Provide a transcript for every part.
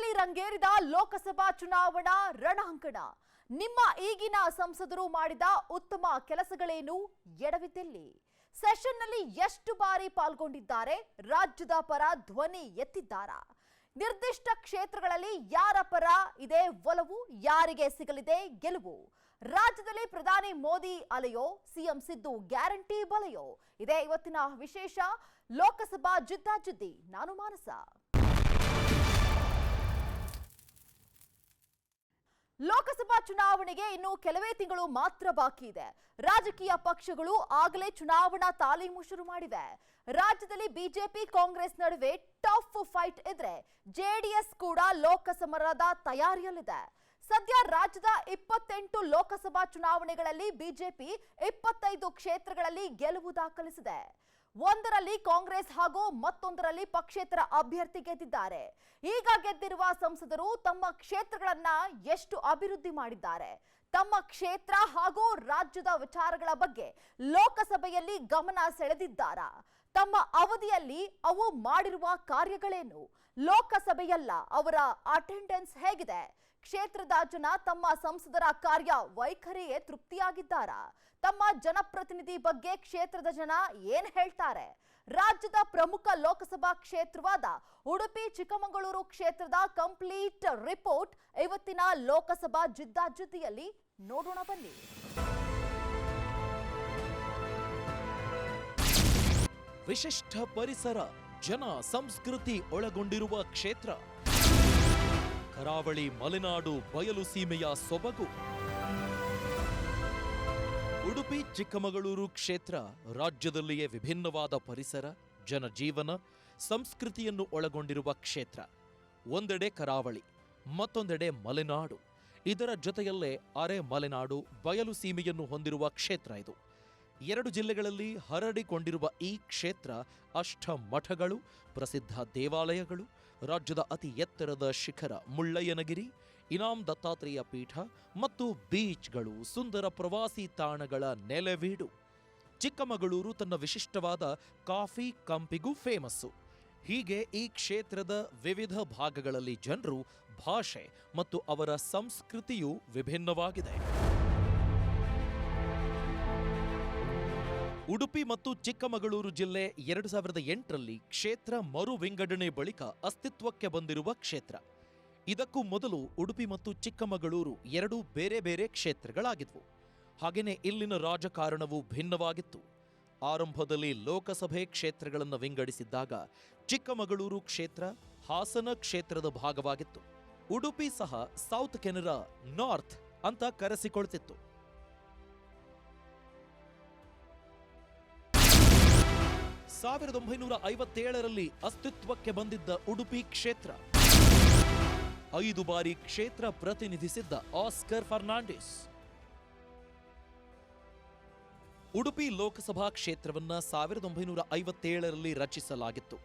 ರಾಜ್ಯದಲ್ಲಿ ರಂಗೇರಿದ ಲೋಕಸಭಾ ಚುನಾವಣಾ ರಣಾಂಗಣ. ನಿಮ್ಮ ಈಗಿನ ಸಂಸದರು ಮಾಡಿದ ಉತ್ತಮ ಕೆಲಸಗಳೇನು, ಎಡವಿದ್ದೆಲ್ಲಿ? ಸೆಷನ್ನಲ್ಲಿ ಎಷ್ಟು ಬಾರಿ ಪಾಲ್ಗೊಂಡಿದ್ದಾರೆ? ರಾಜ್ಯದ ಪರ ಧ್ವನಿ ಎತ್ತಿದ್ದಾರಾ? ನಿರ್ದಿಷ್ಟ ಕ್ಷೇತ್ರಗಳಲ್ಲಿ ಯಾರ ಪರ ಇದೆ ಒಲವು, ಯಾರಿಗೆ ಸಿಗಲಿದೆ ಗೆಲುವು? ರಾಜ್ಯದಲ್ಲಿ ಪ್ರಧಾನಿ ಮೋದಿ ಅಲೆಯೋ, ಸಿಎಂ ಸಿದ್ದು ಗ್ಯಾರಂಟಿ ಬಲೆಯೋ? ಇದೇ ಇವತ್ತಿನ ವಿಶೇಷ ಲೋಕಸಭಾ ಜಿದ್ದಾಜಿದ್ದಿ. ನಾನು ಮಾನಸ. ಲೋಕಸಭಾ ಚುನಾವಣೆಗೆ ಇನ್ನು ಕೆಲವೇ ತಿಂಗಳು ಮಾತ್ರ ಬಾಕಿ ಇದೆ. ರಾಜಕೀಯ ಪಕ್ಷಗಳು ಆಗಲೇ ಚುನಾವಣಾ ತಾಲೀಮು ಶುರು ಮಾಡಿವೆ. ರಾಜ್ಯದಲ್ಲಿ ಬಿಜೆಪಿ ಕಾಂಗ್ರೆಸ್ ನಡುವೆ ಟಫ್ ಫೈಟ್ ಇದ್ರೆ ಜೆಡಿಎಸ್ ಕೂಡ ಲೋಕಸಮರದ ತಯಾರಿಯಲ್ಲಿದೆ. ಸದ್ಯ ರಾಜ್ಯದ 28 ಲೋಕಸಭಾ ಚುನಾವಣೆಗಳಲ್ಲಿ ಬಿಜೆಪಿ 25 ಕ್ಷೇತ್ರಗಳಲ್ಲಿ ಗೆಲುವು ದಾಖಲಿಸಿದೆ. ಒಂದರಲ್ಲಿ ಕಾಂಗ್ರೆಸ್ ಹಾಗೂ ಮತ್ತೊಂದರಲ್ಲಿ ಪಕ್ಷೇತರ ಅಭ್ಯರ್ಥಿ ಗೆದ್ದಿದ್ದಾರೆ. ಈಗ ಗೆದ್ದಿರುವ ಸಂಸದರು ತಮ್ಮ ಕ್ಷೇತ್ರಗಳನ್ನ ಎಷ್ಟು ಅಭಿವೃದ್ಧಿ ಮಾಡಿದ್ದಾರೆ, ತಮ್ಮ ಕ್ಷೇತ್ರ ಹಾಗೂ ರಾಜ್ಯದ ವಿಚಾರಗಳ ಬಗ್ಗೆ ಲೋಕಸಭೆಯಲ್ಲಿ ಗಮನ ಸೆಳೆದಿದ್ದಾರಾ? ತಮ್ಮ ಅವಧಿಯಲ್ಲಿ ಅವು ಮಾಡಿರುವ ಕಾರ್ಯಗಳೇನು? ಲೋಕಸಭೆಯಲ್ಲ ಅವರ ಅಟೆಂಡೆನ್ಸ್ ಹೇಗಿದೆ? ಕ್ಷೇತ್ರದ ಜನ ತಮ್ಮ ಸಂಸದರ ಕಾರ್ಯ ವೈಖರಿಯೇ ತೃಪ್ತಿಯಾಗಿದ್ದಾರಾ? ತಮ್ಮ ಜನಪ್ರತಿನಿಧಿ ಬಗ್ಗೆ ಕ್ಷೇತ್ರದ ಜನ ಏನ್ ಹೇಳ್ತಾರೆ? ರಾಜ್ಯದ ಪ್ರಮುಖ ಲೋಕಸಭಾ ಕ್ಷೇತ್ರವಾದ ಉಡುಪಿ ಚಿಕ್ಕಮಗಳೂರು ಕ್ಷೇತ್ರದ ಕಂಪ್ಲೀಟ್ ರಿಪೋರ್ಟ್ ಇವತ್ತಿನ ಲೋಕಸಭಾ ಜಿದ್ದಾಜಿದ್ದಿಯಲ್ಲಿ ನೋಡೋಣ ಬನ್ನಿ. ವಿಶಿಷ್ಟ ಪರಿಸರ, ಜನ ಸಂಸ್ಕೃತಿ ಒಳಗೊಂಡಿರುವ ಕ್ಷೇತ್ರ, ಕರಾವಳಿ ಮಲೆನಾಡು ಬಯಲು ಸೀಮೆಯ ಸೊಬಗು. ಉಡುಪಿ ಚಿಕ್ಕಮಗಳೂರು ಕ್ಷೇತ್ರ ರಾಜ್ಯದಲ್ಲಿಯೇ ವಿಭಿನ್ನವಾದ ಪರಿಸರ, ಜನಜೀವನ, ಸಂಸ್ಕೃತಿಯನ್ನು ಒಳಗೊಂಡಿರುವ ಕ್ಷೇತ್ರ. ಒಂದೆಡೆ ಕರಾವಳಿ, ಮತ್ತೊಂದೆಡೆ ಮಲೆನಾಡು. ಇದರ ಜೊತೆಯಲ್ಲೇ ಅರೆ ಮಲೆನಾಡು ಬಯಲು ಸೀಮೆಯನ್ನು ಹೊಂದಿರುವ ಕ್ಷೇತ್ರ ಇದು. 2 ಜಿಲ್ಲೆಗಳಲ್ಲಿ ಹರಡಿಕೊಂಡಿರುವ ಈ ಕ್ಷೇತ್ರ ಅಷ್ಟಮಠಗಳು, ಪ್ರಸಿದ್ಧ ದೇವಾಲಯಗಳು, ರಾಜ್ಯದ ಅತಿ ಎತ್ತರದ ಶಿಖರ ಮುಳ್ಳಯ್ಯನಗಿರಿ, ಇನಾಮ್ ದತ್ತಾತ್ರೇಯ ಪೀಠ ಮತ್ತು ಬೀಚ್ಗಳು, ಸುಂದರ ಪ್ರವಾಸಿ ತಾಣಗಳ ನೆಲೆವೀಡು. ಚಿಕ್ಕಮಗಳೂರು ತನ್ನ ವಿಶಿಷ್ಟವಾದ ಕಾಫಿ ಕಂಪಿಗೂ ಫೇಮಸ್ಸು. ಹೀಗೆ ಈ ಕ್ಷೇತ್ರದ ವಿವಿಧ ಭಾಗಗಳಲ್ಲಿ ಜನರು, ಭಾಷೆ ಮತ್ತು ಅವರ ಸಂಸ್ಕೃತಿಯು ವಿಭಿನ್ನವಾಗಿದೆ. ಉಡುಪಿ ಮತ್ತು ಚಿಕ್ಕಮಗಳೂರು ಜಿಲ್ಲೆ 2008ರಲ್ಲಿ ಕ್ಷೇತ್ರ ಮರು ವಿಂಗಡಣೆ ಬಳಿಕ ಅಸ್ತಿತ್ವಕ್ಕೆ ಬಂದಿರುವ ಕ್ಷೇತ್ರ. ಇದಕ್ಕೂ ಮೊದಲು ಉಡುಪಿ ಮತ್ತು ಚಿಕ್ಕಮಗಳೂರು 2 ಬೇರೆ ಬೇರೆ ಕ್ಷೇತ್ರಗಳಾಗಿದ್ವು. ಹಾಗೆಯೇ ಇಲ್ಲಿನ ರಾಜಕಾರಣವೂ ಭಿನ್ನವಾಗಿತ್ತು. ಆರಂಭದಲ್ಲಿ ಲೋಕಸಭೆ ಕ್ಷೇತ್ರಗಳನ್ನು ವಿಂಗಡಿಸಿದ್ದಾಗ ಚಿಕ್ಕಮಗಳೂರು ಕ್ಷೇತ್ರ ಹಾಸನ ಕ್ಷೇತ್ರದ ಭಾಗವಾಗಿತ್ತು. ಉಡುಪಿ ಸಹ ಸೌತ್ ಕೆನರಾ ನಾರ್ತ್ ಅಂತ ಕರೆಸಿಕೊಳ್ತಿತ್ತು. 1957ರಲ್ಲಿ ಅಸ್ತಿತ್ವಕ್ಕೆ ಬಂದಿದ್ದ ಉಡುಪಿ ಕ್ಷೇತ್ರ 5 ಬಾರಿ ಕ್ಷೇತ್ರ ಪ್ರತಿನಿಧಿಸಿದ್ದ ಆಸ್ಕರ್ ಫರ್ನಾಂಡಿಸ್. ಉಡುಪಿ ಲೋಕಸಭಾ ಕ್ಷೇತ್ರವನ್ನ 1957ರಲ್ಲಿ ರಚಿಸಲಾಗಿತ್ತು.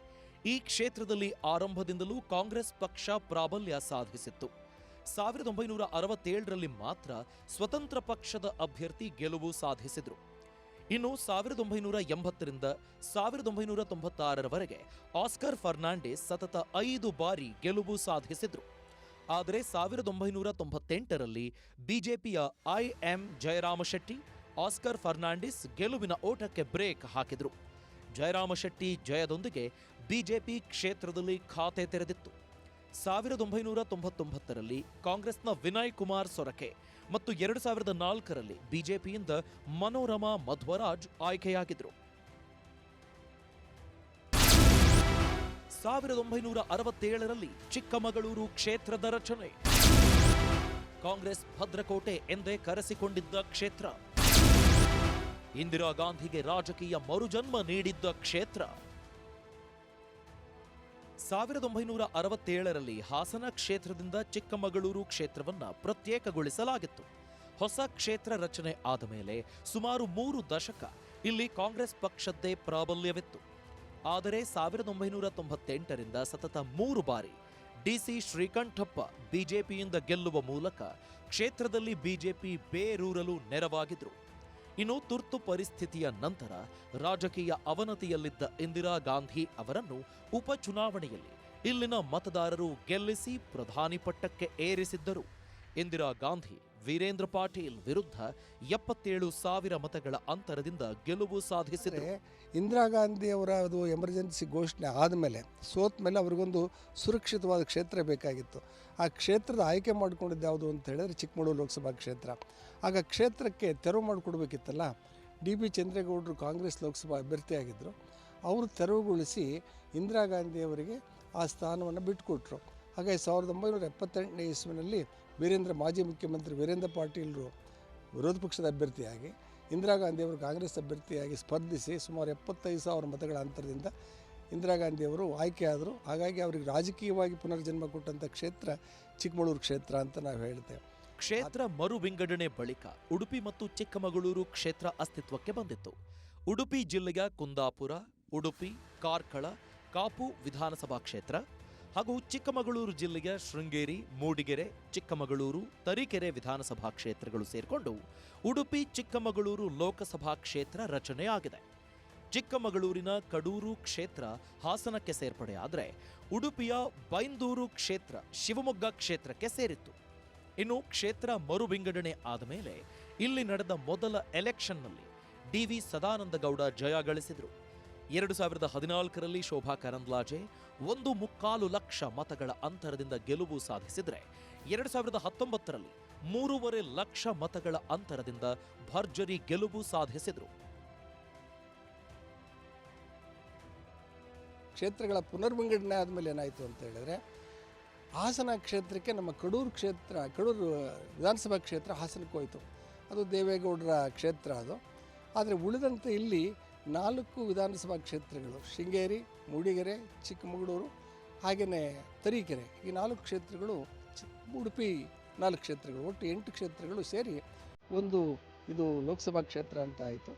ಈ ಕ್ಷೇತ್ರದಲ್ಲಿ ಆರಂಭದಿಂದಲೂ ಕಾಂಗ್ರೆಸ್ ಪಕ್ಷ ಪ್ರಾಬಲ್ಯ ಸಾಧಿಸಿತ್ತು. 1967ರಲ್ಲಿ ಮಾತ್ರ ಸ್ವತಂತ್ರ ಪಕ್ಷದ ಅಭ್ಯರ್ಥಿ ಗೆಲುವು ಸಾಧಿಸಿದ್ರು. ಇನ್ನು 1980ರಿಂದ 1996ರವರೆಗೆ ಆಸ್ಕರ್ ಫರ್ನಾಂಡಿಸ್ ಸತತ 5 ಬಾರಿ ಗೆಲುವು ಸಾಧಿಸಿದ್ರು. ಆದರೆ 1998ರಲ್ಲಿ ಬಿಜೆಪಿಯ ಐಎಂ ಜಯರಾಮಶೆಟ್ಟಿ ಆಸ್ಕರ್ ಫರ್ನಾಂಡಿಸ್ ಗೆಲುವಿನ ಓಟಕ್ಕೆ ಬ್ರೇಕ್ ಹಾಕಿದ್ರು. ಜಯರಾಮಶೆಟ್ಟಿ ಜಯದೊಂದಿಗೆ ಬಿಜೆಪಿ ಕ್ಷೇತ್ರದಲ್ಲಿ ಖಾತೆ ತೆರೆದಿತ್ತು. 1999ರಲ್ಲಿ ಕಾಂಗ್ರೆಸ್ನ ವಿನಯ್ ಕುಮಾರ್ ಸೊರಕೆ ಮತ್ತು 2004ರಲ್ಲಿ ಬಿಜೆಪಿಯಿಂದ ಮನೋರಮಾ ಮಧ್ವರಾಜ್ ಆಯ್ಕೆಯಾಗಿದ್ರು. 1967ರಲ್ಲಿ ಚಿಕ್ಕಮಗಳೂರು ಕ್ಷೇತ್ರದ ರಚನೆ. ಕಾಂಗ್ರೆಸ್ ಭದ್ರಕೋಟೆ ಎಂದೇ ಕರೆಸಿಕೊಂಡಿದ್ದ ಕ್ಷೇತ್ರ. ಇಂದಿರಾ ಗಾಂಧಿಗೆ ರಾಜಕೀಯ ಮರುಜನ್ಮ ನೀಡಿದ್ದ ಕ್ಷೇತ್ರ. 1967ರಲ್ಲಿ ಹಾಸನ ಕ್ಷೇತ್ರದಿಂದ ಚಿಕ್ಕಮಗಳೂರು ಕ್ಷೇತ್ರವನ್ನ ಪ್ರತ್ಯೇಕಗೊಳಿಸಲಾಗಿತ್ತು. ಹೊಸ ಕ್ಷೇತ್ರ ರಚನೆ ಆದ ಮೇಲೆ ಸುಮಾರು 3 ದಶಕ ಇಲ್ಲಿ ಕಾಂಗ್ರೆಸ್ ಪಕ್ಷದ್ದೇ ಪ್ರಾಬಲ್ಯವಿತ್ತು. ಆದರೆ 1998ರಿಂದ ಸತತ 3 ಬಾರಿ ಡಿಸಿ ಶ್ರೀಕಂಠಪ್ಪ ಬಿಜೆಪಿಯಿಂದ ಗೆಲ್ಲುವ ಮೂಲಕ ಕ್ಷೇತ್ರದಲ್ಲಿ ಬಿಜೆಪಿ ಬೇರೂರಲು ನೆರವಾಗಿದ್ರು. ಇನ್ನು ತುರ್ತು ಪರಿಸ್ಥಿತಿಯ ನಂತರ ರಾಜಕೀಯ ಅವನತಿಯಲ್ಲಿದ್ದ ಇಂದಿರಾ ಗಾಂಧಿ ಅವರನ್ನು ಉಪಚುನಾವಣೆಯಲ್ಲಿ ಇಲ್ಲಿನ ಮತದಾರರು ಗೆಲ್ಲಿಸಿ ಪ್ರಧಾನಿ ಪಟ್ಟಕ್ಕೆ ಏರಿಸಿದ್ದರು. ಇಂದಿರಾ ಗಾಂಧಿ ವೀರೇಂದ್ರ ಪಾಟೀಲ್ ವಿರುದ್ಧ 77,000 ಮತಗಳ ಅಂತರದಿಂದ ಗೆಲುವು ಸಾಧಿಸಿದರು. ಇಂದಿರಾ ಗಾಂಧಿ ಅವರ ಅದು ಎಮರ್ಜೆನ್ಸಿ ಘೋಷಣೆ ಆದಮೇಲೆ ಸೋತ ಮೇಲೆ ಅವ್ರಿಗೊಂದು ಸುರಕ್ಷಿತವಾದ ಕ್ಷೇತ್ರ ಬೇಕಾಗಿತ್ತು. ಆ ಕ್ಷೇತ್ರದ ಆಯ್ಕೆ ಮಾಡಿಕೊಂಡಿದ್ದು ಯಾವುದು ಅಂತ ಹೇಳಿದ್ರೆ ಚಿಕ್ಕಮಗಳೂರು ಲೋಕಸಭಾ ಕ್ಷೇತ್ರ. ಆಗ ಕ್ಷೇತ್ರಕ್ಕೆ ತೆರವು ಮಾಡಿಕೊಡ್ಬೇಕಿತ್ತಲ್ಲ. ಡಿ ಬಿ ಚಂದ್ರೇಗೌಡರು ಕಾಂಗ್ರೆಸ್ ಲೋಕಸಭಾ ಅಭ್ಯರ್ಥಿಯಾಗಿದ್ದರು. ಅವರು ತೆರವುಗೊಳಿಸಿ ಇಂದಿರಾ ಗಾಂಧಿಯವರಿಗೆ ಆ ಸ್ಥಾನವನ್ನು ಬಿಟ್ಟುಕೊಟ್ರು. ಹಾಗಾಗಿ 1978ನೇ ಇಸ್ವಿನಲ್ಲಿ ಮಾಜಿ ಮುಖ್ಯಮಂತ್ರಿ ವೀರೇಂದ್ರ ಪಾಟೀಲರು ವಿರೋಧ ಪಕ್ಷದ ಅಭ್ಯರ್ಥಿಯಾಗಿ, ಇಂದಿರಾ ಗಾಂಧಿಯವರು ಕಾಂಗ್ರೆಸ್ ಅಭ್ಯರ್ಥಿಯಾಗಿ ಸ್ಪರ್ಧಿಸಿ ಸುಮಾರು 75,000 ಮತಗಳ ಅಂತರದಿಂದ ಇಂದಿರಾ ಗಾಂಧಿಯವರು ಆಯ್ಕೆಯಾದರು. ಹಾಗಾಗಿ ಅವರಿಗೆ ರಾಜಕೀಯವಾಗಿ ಪುನರ್ಜನ್ಮ ಕೊಟ್ಟಂಥ ಕ್ಷೇತ್ರ ಚಿಕ್ಕಮಗಳೂರು ಕ್ಷೇತ್ರ ಅಂತ ನಾವು ಹೇಳ್ತೇವೆ. ಕ್ಷೇತ್ರ ಮರು ವಿಂಗಡಣೆ ಬಳಿಕ ಉಡುಪಿ ಮತ್ತು ಚಿಕ್ಕಮಗಳೂರು ಕ್ಷೇತ್ರ ಅಸ್ತಿತ್ವಕ್ಕೆ ಬಂದಿತ್ತು. ಉಡುಪಿ ಜಿಲ್ಲೆಯ ಕುಂದಾಪುರ, ಉಡುಪಿ, ಕಾರ್ಕಳ, ಕಾಪು ವಿಧಾನಸಭಾ ಕ್ಷೇತ್ರ ಹಾಗೂ ಚಿಕ್ಕಮಗಳೂರು ಜಿಲ್ಲೆಯ ಶೃಂಗೇರಿ, ಮೂಡಿಗೆರೆ, ಚಿಕ್ಕಮಗಳೂರು, ತರೀಕೆರೆ ವಿಧಾನಸಭಾ ಕ್ಷೇತ್ರಗಳು ಸೇರಿಕೊಂಡು ಉಡುಪಿ ಚಿಕ್ಕಮಗಳೂರು ಲೋಕಸಭಾ ಕ್ಷೇತ್ರ ರಚನೆಯಾಗಿದೆ. ಚಿಕ್ಕಮಗಳೂರಿನ ಕಡೂರು ಕ್ಷೇತ್ರ ಹಾಸನಕ್ಕೆ ಸೇರ್ಪಡೆಯಾದರೆ ಉಡುಪಿಯ ಬೈಂದೂರು ಕ್ಷೇತ್ರ ಶಿವಮೊಗ್ಗ ಕ್ಷೇತ್ರಕ್ಕೆ ಸೇರಿತ್ತು. ಇನ್ನು ಕ್ಷೇತ್ರ ಮರು ವಿಂಗಡಣೆ ಆದ ಮೇಲೆ ಇಲ್ಲಿ ನಡೆದ ಮೊದಲ ಎಲೆಕ್ಷನ್ನಲ್ಲಿ ಡಿ.ವಿ. ಸದಾನಂದಗೌಡ ಜಯ ಗಳಿಸಿದರು. 2014ರಲ್ಲಿ ಶೋಭಾ ಕರಂದ್ಲಾಜೆ 1.25 ಲಕ್ಷ ಮತಗಳ ಅಂತರದಿಂದ ಗೆಲುವು ಸಾಧಿಸಿದರೆ 2019ರಲ್ಲಿ 3.5 ಲಕ್ಷ ಮತಗಳ ಅಂತರದಿಂದ ಭರ್ಜರಿ ಗೆಲುವು ಸಾಧಿಸಿದರು. ಕ್ಷೇತ್ರಗಳ ಪುನರ್ವಿಂಗಡಣೆ ಆದಮೇಲೆ ಏನಾಯಿತು ಅಂತ ಹೇಳಿದ್ರೆ, ಹಾಸನ ಕ್ಷೇತ್ರಕ್ಕೆ ನಮ್ಮ ಕಡೂರು ವಿಧಾನಸಭಾ ಕ್ಷೇತ್ರ ಹಾಸನಕ್ಕೆ ಹೋಯಿತು. ಅದು ದೇವೇಗೌಡರ ಕ್ಷೇತ್ರ ಅದು. ಆದರೆ ಉಳಿದಂತೆ ಇಲ್ಲಿ 4 ವಿಧಾನಸಭಾ ಕ್ಷೇತ್ರಗಳು, ಶೃಂಗೇರಿ, ಮೂಡಿಗೆರೆ, ಚಿಕ್ಕಮಗಳೂರು ಹಾಗೆಯೇ ತರೀಕೆರೆ, ಈ 4 ಕ್ಷೇತ್ರಗಳು, ಉಡುಪಿ 4 ಕ್ಷೇತ್ರಗಳು, ಒಟ್ಟು 8 ಕ್ಷೇತ್ರಗಳು ಸೇರಿ ಒಂದು ಇದು ಲೋಕಸಭಾ ಕ್ಷೇತ್ರ ಅಂತ ಆಯಿತು.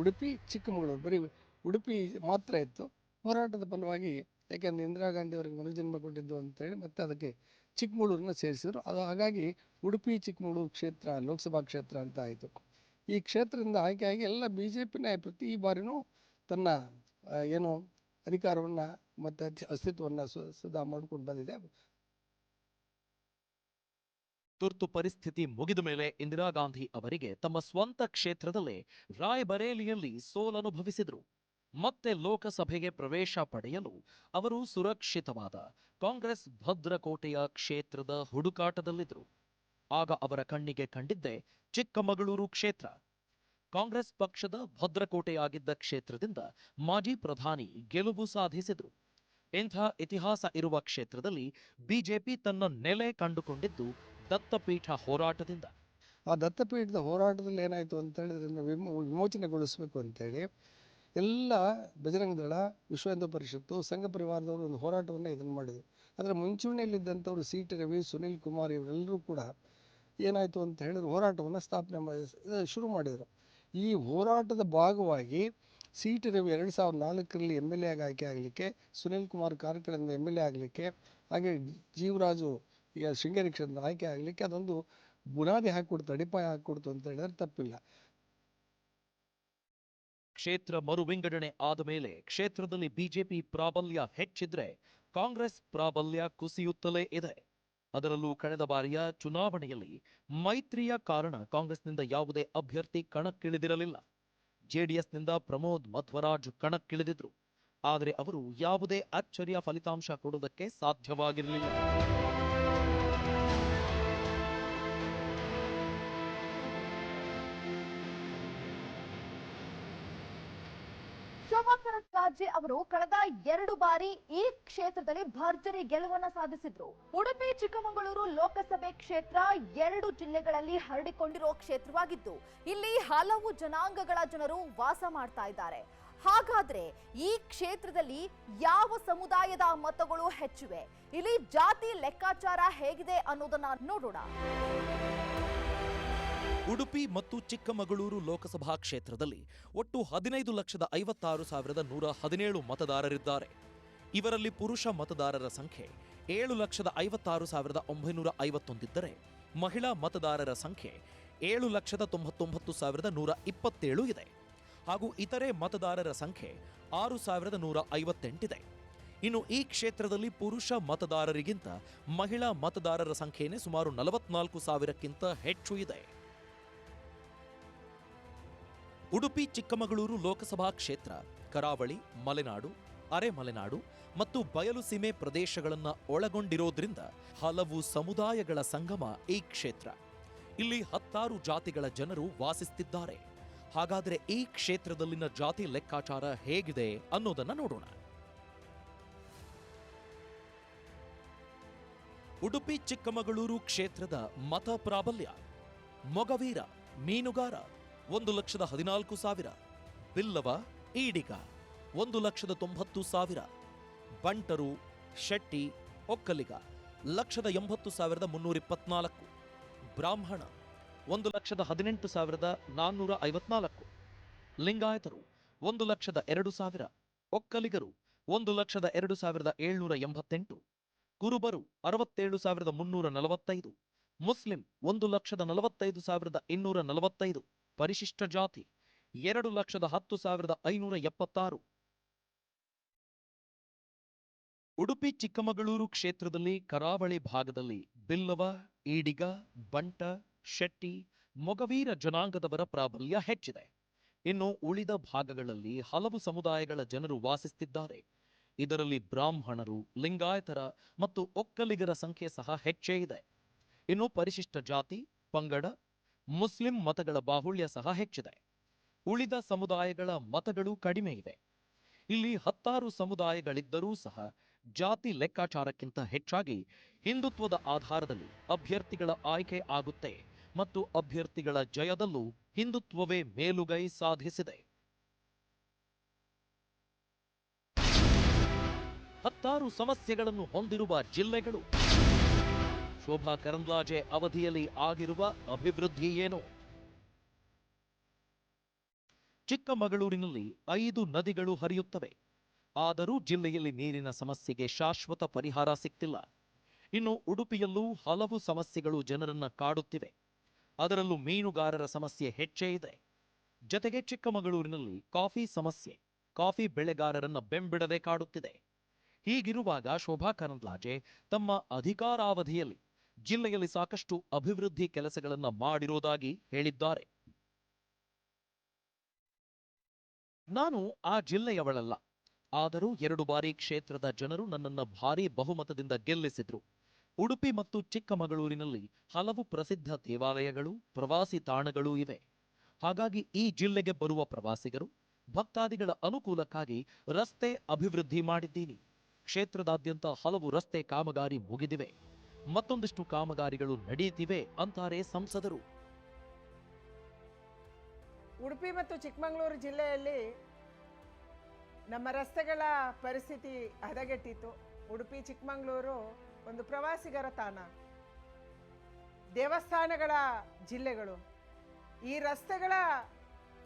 ಉಡುಪಿ, ಚಿಕ್ಕಮಗಳೂರು ಬರೀ ಉಡುಪಿ ಮಾತ್ರ ಇತ್ತು. ಹೋರಾಟದ ಫಲವಾಗಿ, ಯಾಕೆಂದರೆ ಇಂದಿರಾ ಗಾಂಧಿ ಅವರಿಗೆ ಮರುಜನ್ಮ ಕೊಟ್ಟಿದ್ದು ಅಂತೇಳಿ ಮತ್ತೆ ಅದಕ್ಕೆ ಚಿಕ್ಕಮಗಳೂರನ್ನ ಸೇರಿಸಿದರು. ಅದು ಹಾಗಾಗಿ ಉಡುಪಿ ಚಿಕ್ಕಮಗಳೂರು ಕ್ಷೇತ್ರ ಲೋಕಸಭಾ ಕ್ಷೇತ್ರ ಅಂತ ಆಯಿತು. ಈ ಕ್ಷೇತ್ರದಿಂದ ಆಯ್ಕೆಯಾಗಿ ಎಲ್ಲ BJPನೇ ಪ್ರತಿ ಬಾರಿನೂ ತನ್ನ ಏನು ಅಧಿಕಾರವನ್ನು ಮತ್ತು ಅಸ್ತಿತ್ವವನ್ನು ಸದಾ ಮಾಡಿಕೊಂಡು ಬಂದಿದೆ. ತುರ್ತು ಪರಿಸ್ಥಿತಿ ಮುಗಿದ ಮೇಲೆ ಇಂದಿರಾ ಗಾಂಧಿ ಅವರಿಗೆ ತಮ್ಮ ಸ್ವಂತ ಕ್ಷೇತ್ರದಲ್ಲೇ ರಾಯ್ಬರೇಲಿಯಲ್ಲಿ ಸೋಲನುಭವಿಸಿದರು. ಮತ್ತೆ ಲೋಕಸಭೆಗೆ ಪ್ರವೇಶ ಪಡೆಯಲು ಅವರು ಸುರಕ್ಷಿತವಾದ ಕಾಂಗ್ರೆಸ್ ಭದ್ರಕೋಟೆಯ ಕ್ಷೇತ್ರದ ಹುಡುಕಾಟದಲ್ಲಿದ್ದರು. ಆಗ ಅವರ ಕಣ್ಣಿಗೆ ಕಂಡಿದ್ದೇ ಚಿಕ್ಕಮಗಳೂರು ಕ್ಷೇತ್ರ. ಕಾಂಗ್ರೆಸ್ ಪಕ್ಷದ ಭದ್ರಕೋಟೆಯಾಗಿದ್ದ ಕ್ಷೇತ್ರದಿಂದ ಮಾಜಿ ಪ್ರಧಾನಿ ಗೆಲುವು ಸಾಧಿಸಿದರು. ಇಂಥ ಇತಿಹಾಸ ಇರುವ ಕ್ಷೇತ್ರದಲ್ಲಿ ಬಿಜೆಪಿ ತನ್ನ ನೆಲೆ ಕಂಡುಕೊಂಡಿದ್ದು ದತ್ತಪೀಠ ಹೋರಾಟದಿಂದ. ಆ ದತ್ತಪೀಠದ ಹೋರಾಟದಲ್ಲಿ ಏನಾಯಿತು ಅಂತ ಹೇಳಿದ್ರೆ, ವಿಮೋಚನೆಗೊಳಿಸಬೇಕು ಅಂತೇಳಿ ಎಲ್ಲ ಬಜರಂಗ ದಳ, ವಿಶ್ವ ಹಿಂದೂ ಪರಿಷತ್ತು, ಸಂಘ ಪರಿವಾರದವರು ಒಂದು ಹೋರಾಟವನ್ನು ಇದನ್ನು ಮಾಡಿದರು. ಅದರ ಮುಂಚೂಣಿಯಲ್ಲಿದ್ದಂಥವ್ರು ಸಿ.ಟಿ. ರವಿ, ಸುನೀಲ್ ಕುಮಾರ್ ಇವರೆಲ್ಲರೂ ಕೂಡ ಏನಾಯಿತು ಅಂತ ಹೇಳಿದ್ರೆ ಹೋರಾಟವನ್ನು ಶುರು ಮಾಡಿದರು. ಈ ಹೋರಾಟದ ಭಾಗವಾಗಿ ಸಿ.ಟಿ. ರವಿ 2004ರಲ್ಲಿ MLA ಆಗಿ ಆಯ್ಕೆ ಆಗಲಿಕ್ಕೆ, ಸುನೀಲ್ ಕುಮಾರ್ ಕಾರ್ಕಳದಿಂದ MLA ಆಗಲಿಕ್ಕೆ, ಹಾಗೆ ಜೀವರಾಜು ಈಗ ಶೃಂಗೇರಿ ಕ್ಷೇತ್ರದ ಆಯ್ಕೆ ಆಗಲಿಕ್ಕೆ ಅದೊಂದು ಬುನಾದಿ ಹಾಕಿಕೊಡ್ತು, ಅಡಿಪಾಯ ಹಾಕಿಕೊಡ್ತು ಅಂತ ಹೇಳಿದ್ರೆ ತಪ್ಪಿಲ್ಲ. ಕ್ಷೇತ್ರ ಮರು ವಿಂಗಡಣೆ ಆದ ಮೇಲೆ ಕ್ಷೇತ್ರದಲ್ಲಿ ಬಿಜೆಪಿ ಪ್ರಾಬಲ್ಯ ಹೆಚ್ಚಿದ್ರೆ ಕಾಂಗ್ರೆಸ್ ಪ್ರಾಬಲ್ಯ ಕುಸಿಯುತ್ತಲೇ ಇದೆ. ಅದರಲ್ಲೂ ಕಳೆದ ಬಾರಿಯ ಚುನಾವಣೆಯಲ್ಲಿ ಮೈತ್ರಿಯ ಕಾರಣ ಕಾಂಗ್ರೆಸ್ನಿಂದ ಯಾವುದೇ ಅಭ್ಯರ್ಥಿ ಕಣಕ್ಕಿಳಿದಿರಲಿಲ್ಲ. ಜೆಡಿಎಸ್ನಿಂದ ಪ್ರಮೋದ್ ಮಧ್ವರಾಜ್ ಕಣಕ್ಕಿಳಿದಿದ್ರು. ಆದರೆ ಅವರು ಯಾವುದೇ ಅಚ್ಚರಿಯ ಫಲಿತಾಂಶ ಕೊಡುವುದಕ್ಕೆ ಸಾಧ್ಯವಾಗಿರಲಿಲ್ಲ. ಶೋಭಾ ಕರಂದ್ಲಾಜೆ ಅವರು ಕಳೆದ 2 ಬಾರಿ ಈ ಕ್ಷೇತ್ರದಲ್ಲಿ ಭರ್ಜರಿ ಗೆಲುವನ್ನ ಸಾಧಿಸಿದ್ರು. ಉಡುಪಿ ಚಿಕ್ಕಮಗಳೂರು ಲೋಕಸಭೆ ಕ್ಷೇತ್ರ 2 ಜಿಲ್ಲೆಗಳಲ್ಲಿ ಹರಡಿಕೊಂಡಿರೋ ಕ್ಷೇತ್ರವಾಗಿದ್ದು ಇಲ್ಲಿ ಹಲವು ಜನಾಂಗಗಳ ಜನರು ವಾಸ ಮಾಡ್ತಾ ಇದ್ದಾರೆ. ಹಾಗಾದ್ರೆ ಈ ಕ್ಷೇತ್ರದಲ್ಲಿ ಯಾವ ಸಮುದಾಯದ ಮತಗಳು ಹೆಚ್ಚಿವೆ, ಇಲ್ಲಿ ಜಾತಿ ಲೆಕ್ಕಾಚಾರ ಹೇಗಿದೆ ಅನ್ನೋದನ್ನ ನೋಡೋಣ. ಉಡುಪಿ ಮತ್ತು ಚಿಕ್ಕಮಗಳೂರು ಲೋಕಸಭಾ ಕ್ಷೇತ್ರದಲ್ಲಿ ಒಟ್ಟು 15,56,117 ಮತದಾರರಿದ್ದಾರೆ. ಇವರಲ್ಲಿ ಪುರುಷ ಮತದಾರರ ಸಂಖ್ಯೆ 7,56,951 ಇದ್ದರೆ ಮಹಿಳಾ ಮತದಾರರ ಸಂಖ್ಯೆ 7,99,127 ಇದೆ. ಹಾಗೂ ಇತರೆ ಮತದಾರರ ಸಂಖ್ಯೆ 6,158 ಇದೆ. ಇನ್ನು ಈ ಕ್ಷೇತ್ರದಲ್ಲಿ ಪುರುಷ ಮತದಾರರಿಗಿಂತ ಮಹಿಳಾ ಮತದಾರರ ಸಂಖ್ಯೆನೇ ಸುಮಾರು 44,000ಕ್ಕಿಂತ ಹೆಚ್ಚು ಇದೆ. ಉಡುಪಿ ಚಿಕ್ಕಮಗಳೂರು ಲೋಕಸಭಾ ಕ್ಷೇತ್ರ ಕರಾವಳಿ, ಮಲೆನಾಡು, ಅರೆ-ಮಲೆನಾಡು ಮತ್ತು ಬಯಲು ಸೀಮೆ ಪ್ರದೇಶಗಳನ್ನ ಒಳಗೊಂಡಿರೋದ್ರಿಂದ ಹಲವು ಸಮುದಾಯಗಳ ಸಂಗಮ ಈ ಕ್ಷೇತ್ರ. ಇಲ್ಲಿ 10 ಜಾತಿಗಳ ಜನರು ವಾಸಿಸುತ್ತಿದ್ದಾರೆ. ಹಾಗಾದರೆ ಈ ಕ್ಷೇತ್ರದಲ್ಲಿನ ಜಾತಿ ಲೆಕ್ಕಾಚಾರ ಹೇಗಿದೆ ಅನ್ನೋದನ್ನ ನೋಡೋಣ. ಉಡುಪಿ ಚಿಕ್ಕಮಗಳೂರು ಕ್ಷೇತ್ರದ ಮತ ಪ್ರಾಬಲ್ಯ: ಮೊಗವೀರ, ಮೀನುಗಾರ 1,14,000, ಬಿಲ್ಲವ, ಈಡಿಗ 1,90,000, ಬಂಟರು, ಶೆಟ್ಟಿ, ಒಕ್ಕಲಿಗ 1,80,324, ಬ್ರಾಹ್ಮಣ 1,18,454, ಲಿಂಗಾಯತರು 1,02,000, ಒಕ್ಕಲಿಗರು 1,02,788, ಕುರುಬರು 67,345, ಮುಸ್ಲಿಂ 1,45,245, ಪರಿಶಿಷ್ಟ ಜಾತಿ 2,10,576. ಉಡುಪಿ ಚಿಕ್ಕಮಗಳೂರು ಕ್ಷೇತ್ರದಲ್ಲಿ ಕರಾವಳಿ ಭಾಗದಲ್ಲಿ ಬಿಲ್ಲವ, ಈಡಿಗ, ಬಂಟ, ಶೆಟ್ಟಿ, ಮೊಗವೀರ ಜನಾಂಗದವರ ಪ್ರಾಬಲ್ಯ ಹೆಚ್ಚಿದೆ. ಇನ್ನು ಉಳಿದ ಭಾಗಗಳಲ್ಲಿ ಹಲವು ಸಮುದಾಯಗಳ ಜನರು ವಾಸಿಸುತ್ತಿದ್ದಾರೆ. ಇದರಲ್ಲಿ ಬ್ರಾಹ್ಮಣರು, ಲಿಂಗಾಯತರ ಮತ್ತು ಒಕ್ಕಲಿಗರ ಸಂಖ್ಯೆ ಸಹ ಹೆಚ್ಚೇ ಇದೆ. ಇನ್ನು ಪರಿಶಿಷ್ಟ ಜಾತಿ, ಪಂಗಡ, ಮುಸ್ಲಿಂ ಮತಗಳ ಬಾಹುಳ್ಯ ಸಹ ಹೆಚ್ಚಿದೆ. ಉಳಿದ ಸಮುದಾಯಗಳ ಮತಗಳು ಕಡಿಮೆ ಇವೆ. ಇಲ್ಲಿ 10 ಸಮುದಾಯಗಳಿದ್ದರೂ ಸಹ ಜಾತಿ ಲೆಕ್ಕಾಚಾರಕ್ಕಿಂತ ಹೆಚ್ಚಾಗಿ ಹಿಂದುತ್ವದ ಆಧಾರದಲ್ಲಿ ಅಭ್ಯರ್ಥಿಗಳ ಆಯ್ಕೆ ಆಗುತ್ತೆ ಮತ್ತು ಅಭ್ಯರ್ಥಿಗಳ ಜಯದಲ್ಲೂ ಹಿಂದುತ್ವವೇ ಮೇಲುಗೈ ಸಾಧಿಸಿದೆ. 10 ಸಮಸ್ಯೆಗಳನ್ನು ಹೊಂದಿರುವ ಜಿಲ್ಲೆಗಳು. ಶೋಭಾ ಕರಂದ್ಲಾಜೆ ಅವಧಿಯಲ್ಲಿ ಆಗಿರುವ ಅಭಿವೃದ್ಧಿ ಏನು? ಚಿಕ್ಕಮಗಳೂರಿನಲ್ಲಿ 5 ನದಿಗಳು ಹರಿಯುತ್ತವೆ. ಆದರೂ ಜಿಲ್ಲೆಯಲ್ಲಿ ನೀರಿನ ಸಮಸ್ಯೆಗೆ ಶಾಶ್ವತ ಪರಿಹಾರ ಸಿಕ್ತಿಲ್ಲ. ಇನ್ನು ಉಡುಪಿಯಲ್ಲೂ ಹಲವು ಸಮಸ್ಯೆಗಳು ಜನರನ್ನ ಕಾಡುತ್ತಿವೆ. ಅದರಲ್ಲೂ ಮೀನುಗಾರರ ಸಮಸ್ಯೆ ಹೆಚ್ಚೇ ಇದೆ. ಜತೆಗೆ ಚಿಕ್ಕಮಗಳೂರಿನಲ್ಲಿ ಕಾಫಿ ಸಮಸ್ಯೆ ಕಾಫಿ ಬೆಳೆಗಾರರನ್ನ ಬೆಂಬಿಡದೆ ಕಾಡುತ್ತಿದೆ. ಹೀಗಿರುವಾಗ ಶೋಭಾ ಕರಂದ್ಲಾಜೆ ತಮ್ಮ ಅಧಿಕಾರಾವಧಿಯಲ್ಲಿ ಜಿಲ್ಲೆಯಲ್ಲಿ ಸಾಕಷ್ಟು ಅಭಿವೃದ್ಧಿ ಕೆಲಸಗಳನ್ನ ಮಾಡಿರೋದಾಗಿ ಹೇಳಿದ್ದಾರೆ. ನಾನು ಆ ಜಿಲ್ಲೆಯವಳಲ್ಲ. ಆದರೂ 2 ಬಾರಿ ಕ್ಷೇತ್ರದ ಜನರು ನನ್ನನ್ನ ಭಾರೀ ಬಹುಮತದಿಂದ ಗೆಲ್ಲಿಸಿದ್ರು. ಉಡುಪಿ ಮತ್ತು ಚಿಕ್ಕಮಗಳೂರಿನಲ್ಲಿ ಹಲವು ಪ್ರಸಿದ್ಧ ದೇವಾಲಯಗಳು, ಪ್ರವಾಸಿ ತಾಣಗಳೂ ಇವೆ. ಹಾಗಾಗಿ ಈ ಜಿಲ್ಲೆಗೆ ಬರುವ ಪ್ರವಾಸಿಗರು, ಭಕ್ತಾದಿಗಳ ಅನುಕೂಲಕ್ಕಾಗಿ ರಸ್ತೆ ಅಭಿವೃದ್ಧಿ ಮಾಡಿದ್ದೀನಿ. ಕ್ಷೇತ್ರದಾದ್ಯಂತ ಹಲವು ರಸ್ತೆ ಕಾಮಗಾರಿ ಮುಗಿದಿವೆ. ಮತ್ತೊಂದಿಷ್ಟು ಕಾಮಗಾರಿಗಳು ನಡೆಯುತ್ತಿವೆ ಅಂತಾರೆ ಸಂಸದರು. ಉಡುಪಿ ಮತ್ತು ಚಿಕ್ಕಮಗಳೂರು ಜಿಲ್ಲೆಯಲ್ಲಿ ನಮ್ಮ ರಸ್ತೆಗಳ ಪರಿಸ್ಥಿತಿ ಹದಗೆಟ್ಟಿತ್ತು. ಉಡುಪಿ ಚಿಕ್ಕಮಗಳೂರು ಒಂದು ಪ್ರವಾಸಿಗರ ತಾಣ, ದೇವಸ್ಥಾನಗಳ ಜಿಲ್ಲೆಗಳು. ಈ ರಸ್ತೆಗಳ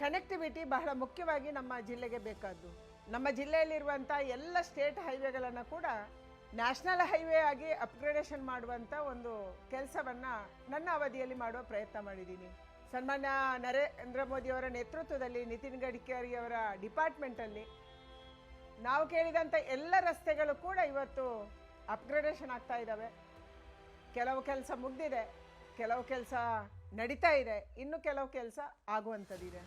ಕನೆಕ್ಟಿವಿಟಿ ಬಹಳ ಮುಖ್ಯವಾಗಿ ನಮ್ಮ ಜಿಲ್ಲೆಗೆ ಬೇಕಾದ್ದು. ನಮ್ಮ ಜಿಲ್ಲೆಯಲ್ಲಿರುವಂಥ ಎಲ್ಲ ಸ್ಟೇಟ್ ಹೈವೇಗಳನ್ನು ಕೂಡ ನ್ಯಾಷನಲ್ ಹೈವೇ ಆಗಿ ಅಪ್ಗ್ರೇಡೇಷನ್ ಮಾಡುವಂಥ ಒಂದು ಕೆಲಸವನ್ನು ನನ್ನ ಅವಧಿಯಲ್ಲಿ ಮಾಡುವ ಪ್ರಯತ್ನ ಮಾಡಿದ್ದೀನಿ. ಸನ್ಮಾನ್ಯ ನರೇಂದ್ರ ಮೋದಿಯವರ ನೇತೃತ್ವದಲ್ಲಿ, ನಿತಿನ್ ಗಡ್ಕರಿಯವರ ಡಿಪಾರ್ಟ್ಮೆಂಟಲ್ಲಿ ನಾವು ಕೇಳಿದಂಥ ಎಲ್ಲ ರಸ್ತೆಗಳು ಕೂಡ ಇವತ್ತು ಅಪ್ಗ್ರೇಡೇಷನ್ ಆಗ್ತಾ ಇದ್ದಾವೆ. ಕೆಲವು ಕೆಲಸ ಮುಗಿದಿದೆ, ಕೆಲವು ಕೆಲಸ ನಡೀತಾ ಇದೆ, ಇನ್ನು ಕೆಲವು ಕೆಲಸ ಆಗುವಂಥದ್ದಿದೆ.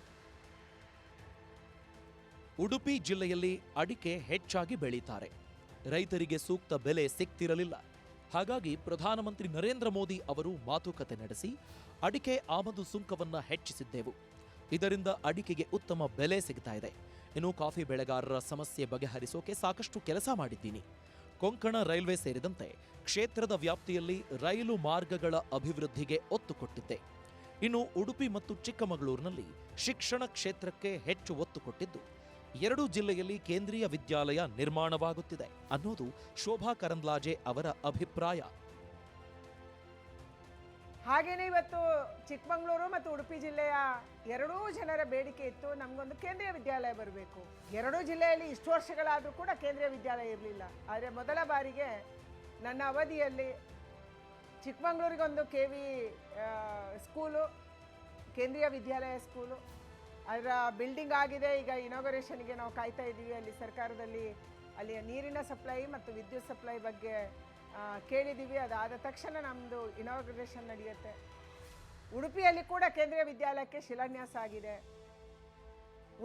ಉಡುಪಿ ಜಿಲ್ಲೆಯಲ್ಲಿ ಅಡಿಕೆ ಹೆಚ್ಚಾಗಿ ಬೆಳೀತಾರೆ. ರೈತರಿಗೆ ಸೂಕ್ತ ಬೆಲೆ ಸಿಗ್ತಿರಲಿಲ್ಲ. ಹಾಗಾಗಿ ಪ್ರಧಾನಮಂತ್ರಿ ನರೇಂದ್ರ ಮೋದಿ ಅವರು ಮಾತುಕತೆ ನಡೆಸಿ ಅಡಿಕೆ ಆಮದು ಸುಂಕವನ್ನ ಹೆಚ್ಚಿಸಿದ್ದೆವು. ಇದರಿಂದ ಅಡಿಕೆಗೆ ಉತ್ತಮ ಬೆಲೆ ಸಿಗ್ತಾ ಇದೆ. ಇನ್ನು ಕಾಫಿ ಬೆಳೆಗಾರರ ಸಮಸ್ಯೆ ಬಗೆಹರಿಸೋಕೆ ಸಾಕಷ್ಟು ಕೆಲಸ ಮಾಡಿದ್ದೀನಿ. ಕೊಂಕಣ ರೈಲ್ವೆ ಸೇರಿದಂತೆ ಕ್ಷೇತ್ರದ ವ್ಯಾಪ್ತಿಯಲ್ಲಿ ರೈಲು ಮಾರ್ಗಗಳ ಅಭಿವೃದ್ಧಿಗೆ ಒತ್ತು ಕೊಟ್ಟಿದ್ದೆ. ಇನ್ನು ಉಡುಪಿ ಮತ್ತು ಚಿಕ್ಕಮಗಳೂರಿನಲ್ಲಿ ಶಿಕ್ಷಣ ಕ್ಷೇತ್ರಕ್ಕೆ ಹೆಚ್ಚು ಒತ್ತು ಕೊಟ್ಟಿದ್ದು 2 ಜಿಲ್ಲೆಯಲ್ಲಿ ಕೇಂದ್ರೀಯ ವಿದ್ಯಾಲಯ ನಿರ್ಮಾಣವಾಗುತ್ತಿದೆ ಅನ್ನೋದು ಶೋಭಾ ಕರಂದ್ಲಾಜೆ ಅವರ ಅಭಿಪ್ರಾಯ. ಹಾಗೇನೇ ಇವತ್ತು ಚಿಕ್ಕಮಗಳೂರು ಮತ್ತು ಉಡುಪಿ ಜಿಲ್ಲೆಯ 2 ಜನರ ಬೇಡಿಕೆ ಇತ್ತು, ನಮಗೊಂದು ಕೇಂದ್ರೀಯ ವಿದ್ಯಾಲಯ ಬರಬೇಕು. 2 ಜಿಲ್ಲೆಯಲ್ಲಿ ಇಷ್ಟು ವರ್ಷಗಳಾದರೂ ಕೂಡ ಕೇಂದ್ರೀಯ ವಿದ್ಯಾಲಯ ಇರಲಿಲ್ಲ. ಆದರೆ ಮೊದಲ ಬಾರಿಗೆ ನನ್ನ ಅವಧಿಯಲ್ಲಿ ಚಿಕ್ಕಮಗಳೂರಿಗೊಂದು KV ಸ್ಕೂಲು, ಕೇಂದ್ರೀಯ ವಿದ್ಯಾಲಯ ಸ್ಕೂಲು, ಅದರ ಬಿಲ್ಡಿಂಗ್ ಆಗಿದೆ. ಈಗ ಇನಾಗರೇಷನ್ಗೆ ನಾವು ಕಾಯ್ತಾ ಇದ್ದೀವಿ. ಅಲ್ಲಿ ಸರ್ಕಾರದಲ್ಲಿ ಅಲ್ಲಿಯ ನೀರಿನ ಸಪ್ಲೈ ಮತ್ತು ವಿದ್ಯುತ್ ಸಪ್ಲೈ ಬಗ್ಗೆ ಕೇಳಿದ್ದೀವಿ. ಅದಾದ ತಕ್ಷಣ ನಮ್ಮದು ಇನಾಗ್ರೇಷನ್ ನಡೆಯುತ್ತೆ. ಉಡುಪಿಯಲ್ಲಿ ಕೂಡ ಕೇಂದ್ರೀಯ ವಿದ್ಯಾಲಯಕ್ಕೆ ಶಿಲಾನ್ಯಾಸ ಆಗಿದೆ.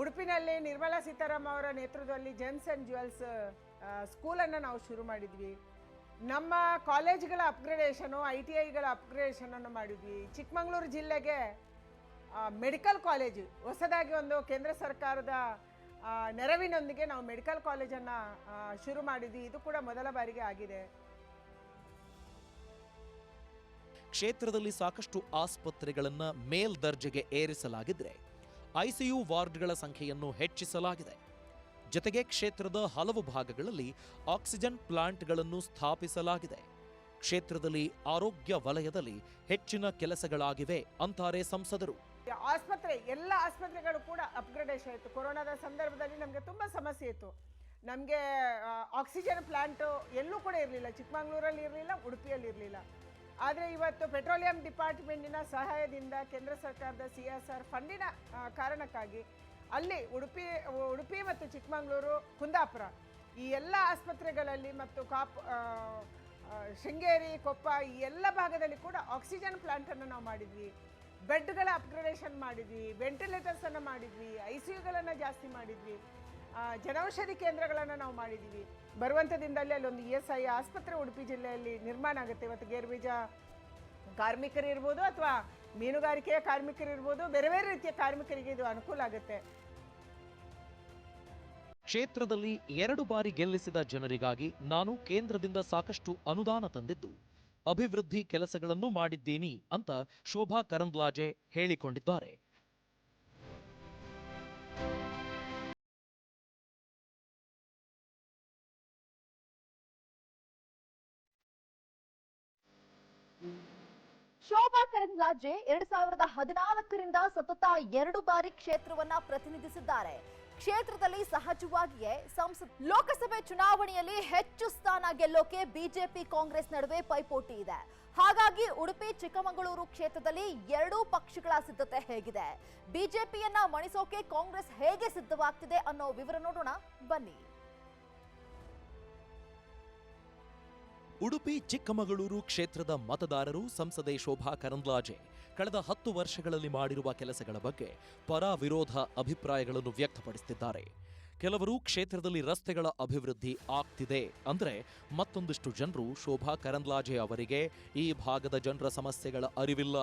ಉಡುಪಿನಲ್ಲಿ ನಿರ್ಮಲಾ ಸೀತಾರಾಮನ್ ಅವರ ನೇತೃತ್ವದಲ್ಲಿ ಜೆಮ್ಸ್ ಆ್ಯಂಡ್ ಜ್ಯುವೆಲ್ಸ್ ಸ್ಕೂಲನ್ನು ನಾವು ಶುರು ಮಾಡಿದ್ವಿ. ನಮ್ಮ ಕಾಲೇಜ್ಗಳ ಅಪ್ಗ್ರೇಡೇಷನು, ITIಗಳ ಅಪ್ಗ್ರೇಡೇಷನನ್ನು ಮಾಡಿದ್ವಿ. ಚಿಕ್ಕಮಗಳೂರು ಜಿಲ್ಲೆಗೆ ಮೆಡಿಕಲ್ ಕಾಲೇಜು ಹೊಸದಾಗಿ ಒಂದು ಕೇಂದ್ರ ಸರ್ಕಾರದ ನೆರವಿನೊಂದಿಗೆ ನಾವು ಮೆಡಿಕಲ್ ಕಾಲೇಜನ್ನು ಶುರು ಮಾಡಿದ್ವಿ. ಇದು ಕೂಡ ಮೊದಲ ಬಾರಿಗೆ ಆಗಿದೆ. ಕ್ಷೇತ್ರದಲ್ಲಿ ಸಾಕಷ್ಟು ಆಸ್ಪತ್ರೆಗಳನ್ನು ಮೇಲ್ದರ್ಜೆಗೆ ಏರಿಸಲಾಗಿದ್ರೆ ICU ವಾರ್ಡ್ಗಳ ಸಂಖ್ಯೆಯನ್ನು ಹೆಚ್ಚಿಸಲಾಗಿದೆ. ಜೊತೆಗೆ ಕ್ಷೇತ್ರದ ಹಲವು ಭಾಗಗಳಲ್ಲಿ ಆಕ್ಸಿಜನ್ ಪ್ಲಾಂಟ್ಗಳನ್ನು ಸ್ಥಾಪಿಸಲಾಗಿದೆ. ಕ್ಷೇತ್ರದಲ್ಲಿ ಆರೋಗ್ಯ ವಲಯದಲ್ಲಿ ಹೆಚ್ಚಿನ ಕೆಲಸಗಳಾಗಿವೆ ಅಂತಾರೆ ಸಂಸದರು. ಆಸ್ಪತ್ರೆ ಎಲ್ಲ ಆಸ್ಪತ್ರೆಗಳು ಕೂಡ ಅಪ್ಗ್ರೇಡೇಷನ್ ಆಯಿತು. ಕೊರೋನಾದ ಸಂದರ್ಭದಲ್ಲಿ ನಮಗೆ ತುಂಬ ಸಮಸ್ಯೆ ಇತ್ತು. ನಮಗೆ ಆಕ್ಸಿಜನ್ ಪ್ಲಾಂಟು ಎಲ್ಲೂ ಕೂಡ ಇರಲಿಲ್ಲ. ಚಿಕ್ಕಮಗಳೂರಲ್ಲಿ ಇರಲಿಲ್ಲ, ಉಡುಪಿಯಲ್ಲಿ ಇರಲಿಲ್ಲ. ಆದರೆ ಇವತ್ತು ಪೆಟ್ರೋಲಿಯಂ ಡಿಪಾರ್ಟ್ಮೆಂಟಿನ ಸಹಾಯದಿಂದ ಕೇಂದ್ರ ಸರ್ಕಾರದ CSR ಫಂಡಿನ ಕಾರಣಕ್ಕಾಗಿ ಅಲ್ಲಿ ಉಡುಪಿ ಮತ್ತು ಚಿಕ್ಕಮಗಳೂರು, ಕುಂದಾಪುರ ಈ ಎಲ್ಲ ಆಸ್ಪತ್ರೆಗಳಲ್ಲಿ ಮತ್ತು ಶೃಂಗೇರಿ, ಕೊಪ್ಪ ಈ ಎಲ್ಲ ಭಾಗದಲ್ಲಿ ಕೂಡ ಆಕ್ಸಿಜನ್ ಪ್ಲಾಂಟನ್ನು ನಾವು ಮಾಡಿದ್ವಿ. ಬೆಡ್ಗಳ ಅಪ್ಗ್ರೇಡೇಷನ್ ಮಾಡಿದ್ವಿ, ವೆಂಟಿಲೇಟರ್ಸನ್ನು ಮಾಡಿದ್ವಿ, ICUಗಳನ್ನು ಜಾಸ್ತಿ ಮಾಡಿದ್ವಿ, ಜನೌಷಧಿ ಕೇಂದ್ರಗಳನ್ನು ನಾವು ಮಾಡಿದ್ದೀವಿ. ಬರುವಂಥ ದಿನದಲ್ಲಿ ಅಲ್ಲೊಂದು ESI ಆಸ್ಪತ್ರೆ ಉಡುಪಿ ಜಿಲ್ಲೆಯಲ್ಲಿ ನಿರ್ಮಾಣ ಆಗುತ್ತೆ. ಇವತ್ತು ಗೇರುಬೀಜ ಕಾರ್ಮಿಕರಿರ್ಬೋದು ಅಥವಾ ಮೀನುಗಾರಿಕೆಯ ಕಾರ್ಮಿಕರಿರ್ಬೋದು, ಬೇರೆ ಬೇರೆ ರೀತಿಯ ಕಾರ್ಮಿಕರಿಗೆ ಇದು ಅನುಕೂಲ ಆಗುತ್ತೆ. ಕ್ಷೇತ್ರದಲ್ಲಿ 2 ಬಾರಿ ಗೆಲ್ಲಿಸಿದ ಜನರಿಗಾಗಿ ನಾನು ಕೇಂದ್ರದಿಂದ ಸಾಕಷ್ಟು ಅನುದಾನ ತಂದಿದ್ದು ಅಭಿವೃದ್ಧಿ ಕೆಲಸಗಳನ್ನು ಮಾಡಿದ್ದೀನಿ ಅಂತ ಶೋಭಾ ಕರಂದ್ಲಾಜೆ ಹೇಳಿಕೊಂಡಿದ್ದಾರೆ. ಶೋಭಾ ಕರಂದ್ಲಾಜೆ 2014ರಿಂದ ಸತತ 2 ಬಾರಿ ಕ್ಷೇತ್ರವನ್ನ ಪ್ರತಿನಿಧಿಸಿದ್ದಾರೆ. ಕ್ಷೇತ್ರದಲ್ಲಿ ಸಹಜವಾಗಿಯೇ ಲೋಕಸಭೆ ಚುನಾವಣೆಯಲ್ಲಿ ಹೆಚ್ಚು ಸ್ಥಾನ ಗೆಲ್ಲೋಕೆ ಬಿಜೆಪಿ ಕಾಂಗ್ರೆಸ್ ನಡುವೆ ಪೈಪೋಟಿ ಇದೆ. ಹಾಗಾಗಿ ಉಡುಪಿ ಚಿಕ್ಕಮಗಳೂರು ಕ್ಷೇತ್ರದಲ್ಲಿ 2 ಪಕ್ಷಗಳ ಸಿದ್ಧತೆ ಹೇಗಿದೆ, ಬಿಜೆಪಿಯನ್ನ ಮಣಿಸೋಕೆ ಕಾಂಗ್ರೆಸ್ ಹೇಗೆ ಸಿದ್ಧವಾಗ್ತಿದೆ ಅನ್ನೋ ವಿವರ ನೋಡೋಣ ಬನ್ನಿ. ಉಡುಪಿ ಚಿಕ್ಕಮಗಳೂರು ಕ್ಷೇತ್ರದ ಮತದಾರರು ಸಂಸದೆ ಶೋಭಾ ಕರಂದ್ಲಾಜೆ ಕಳೆದ 10 ವರ್ಷಗಳಲ್ಲಿ ಮಾಡಿರುವ ಕೆಲಸಗಳ ಬಗ್ಗೆ ಪರ ವಿರೋಧ ಅಭಿಪ್ರಾಯಗಳನ್ನು ವ್ಯಕ್ತಪಡಿಸುತ್ತಿದ್ದಾರೆ. ಕೆಲವರು ಕ್ಷೇತ್ರದಲ್ಲಿ ರಸ್ತೆಗಳ ಅಭಿವೃದ್ಧಿ ಆಗ್ತಿದೆ ಅಂದ್ರೆ, ಮತ್ತೊಂದಿಷ್ಟು ಜನರು ಶೋಭಾ ಕರಂದ್ಲಾಜೆ ಅವರಿಗೆ ಈ ಭಾಗದ ಜನರ ಸಮಸ್ಯೆಗಳ ಅರಿವಿಲ್ಲ,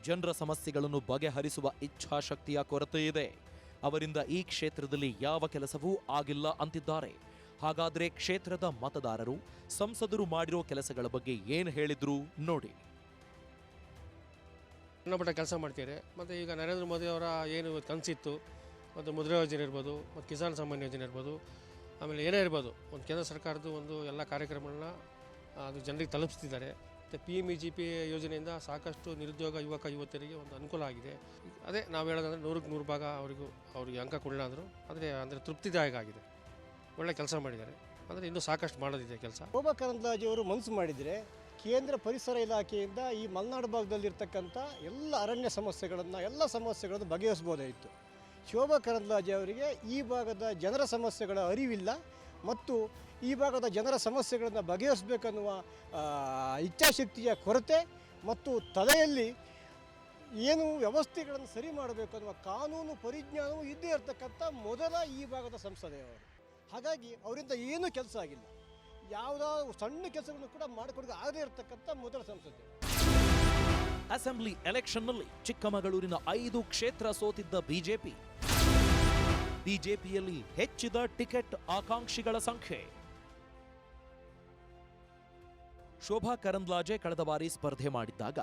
ಜನರ ಸಮಸ್ಯೆಗಳನ್ನು ಬಗೆಹರಿಸುವ ಇಚ್ಛಾಶಕ್ತಿಯ ಕೊರತೆ ಇದೆ, ಅವರಿಂದ ಈ ಕ್ಷೇತ್ರದಲ್ಲಿ ಯಾವ ಕೆಲಸವೂ ಆಗಿಲ್ಲ ಅಂತಿದ್ದಾರೆ. ಹಾಗಾದ್ರೆ ಕ್ಷೇತ್ರದ ಮತದಾರರು ಸಂಸದರು ಮಾಡಿರೋ ಕೆಲಸಗಳ ಬಗ್ಗೆ ಏನು ಹೇಳಿದ್ರು ನೋಡಿ. ಸಣ್ಣಪುಟ್ಟ ಕೆಲಸ ಮಾಡ್ತಿದ್ದಾರೆ. ಮತ್ತು ಈಗ ನರೇಂದ್ರ ಮೋದಿ ಅವರ ಏನು ಕನಸಿತ್ತು, ಮತ್ತು ಮುದ್ರಾ ಯೋಜನೆ ಇರ್ಬೋದು, ಮತ್ತು ಕಿಸಾನ್ ಸಮ್ಮಾನ್ ಯೋಜನೆ ಇರ್ಬೋದು, ಆಮೇಲೆ ಏನೇ ಇರ್ಬೋದು, ಒಂದು ಕೇಂದ್ರ ಸರ್ಕಾರದ ಒಂದು ಎಲ್ಲ ಕಾರ್ಯಕ್ರಮಗಳನ್ನ ಅದು ಜನರಿಗೆ ತಲುಪಿಸ್ತಿದ್ದಾರೆ. ಮತ್ತು PMEGP ಯೋಜನೆಯಿಂದ ಸಾಕಷ್ಟು ನಿರುದ್ಯೋಗ ಯುವಕರಿಗೆ ಒಂದು ಅನುಕೂಲ ಆಗಿದೆ. ಅದೇ ನಾವು ಹೇಳೋದಂದರೆ 100ಕ್ಕೆ 100 ಭಾಗ ಅವರಿಗೆ ಅಂಕ ಕೊಡಲ್ಲ ಅಂದರು, ಅಂದರೆ ತೃಪ್ತಿದಾಯಕ ಆಗಿದೆ. ಒಳ್ಳೆ ಕೆಲಸ ಮಾಡಿದ್ದಾರೆ. ಅಂದರೆ ಇನ್ನೂ ಸಾಕಷ್ಟು ಮಾಡೋದಿದೆ ಕೆಲಸ. ಶೋಭಾ ಕರಂದ್ಲಾಜೆ ಅವರು ಮನಸ್ಸು ಮಾಡಿದರೆ ಕೇಂದ್ರ ಪರಿಸರ ಇಲಾಖೆಯಿಂದ ಈ ಮಲೆನಾಡು ಭಾಗದಲ್ಲಿರ್ತಕ್ಕಂಥ ಎಲ್ಲ ಅರಣ್ಯ ಸಮಸ್ಯೆಗಳನ್ನು ಬಗೆಹರಿಸ್ಬೋದಾಯಿತು. ಶೋಭಾ ಕರಂದ್ಲಾಜೆ ಅವರಿಗೆ ಈ ಭಾಗದ ಜನರ ಸಮಸ್ಯೆಗಳ ಅರಿವಿಲ್ಲ ಮತ್ತು ಈ ಭಾಗದ ಜನರ ಸಮಸ್ಯೆಗಳನ್ನು ಬಗೆಹರಿಸಬೇಕನ್ನುವ ಇಚ್ಛಾಶಕ್ತಿಯ ಕೊರತೆ ಮತ್ತು ತಲೆಯಲ್ಲಿ ಏನು ವ್ಯವಸ್ಥೆಗಳನ್ನು ಸರಿ ಮಾಡಬೇಕು ಅನ್ನುವ ಕಾನೂನು ಪರಿಜ್ಞಾನವೂ ಇದ್ದೇ ಇರತಕ್ಕಂಥ ಮೊದಲ ಈ ಭಾಗದ ಸಂಸದೆಯವರು. ಹಾಗಾಗಿ ಅವರಿಂದ ಏನೂ ಕೆಲಸ ಆಗಿಲ್ಲ, ಯಾವುದಾದ್ರು ಸಣ್ಣ ಕೆಲಸಗಳನ್ನು ಕೂಡ ಮಾಡಿಕೊಡೋಕೆ ಆಗದೇ ಇರತಕ್ಕಂಥ ಮೊದಲ ಸಂಸದೆ. ಅಸೆಂಬ್ಲಿ ಎಲೆಕ್ಷನ್ನಲ್ಲಿ ಚಿಕ್ಕಮಗಳೂರಿನ 5 ಕ್ಷೇತ್ರ ಸೋತಿದ್ದ ಬಿಜೆಪಿಯಲ್ಲಿ ಹೆಚ್ಚಿದ ಟಿಕೆಟ್ ಆಕಾಂಕ್ಷಿಗಳ ಸಂಖ್ಯೆ. ಶೋಭಾ ಕರಂದ್ಲಾಜೆ ಕಳೆದ ಬಾರಿ ಸ್ಪರ್ಧೆ ಮಾಡಿದ್ದಾಗ